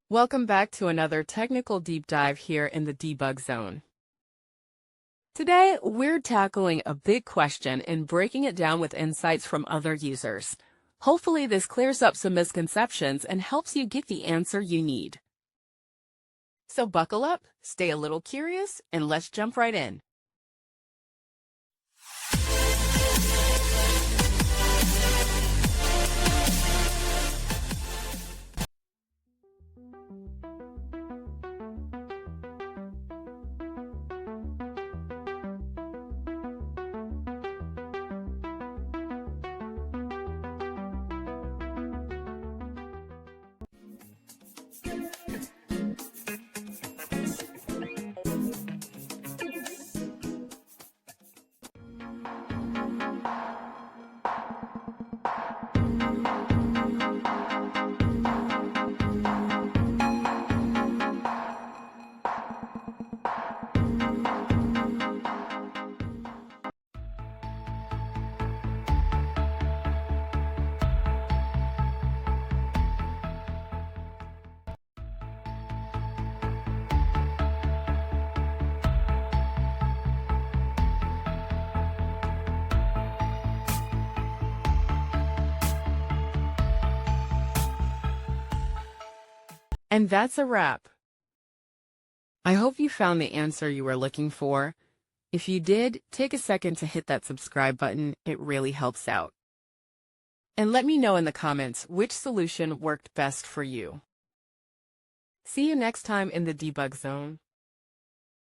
Welcome back to another technical deep dive here in the debug zone. Today, we're tackling a big question and breaking it down with insights from other users. Hopefully, this clears up some misconceptions and helps you get the answer you need. So buckle up, stay a little curious, and let's jump right in. And that's a wrap. I hope you found the answer you were looking for. If you did, take a second to hit that subscribe button. It really helps out. And let me know in the comments which solution worked best for you. See you next time in the debug zone.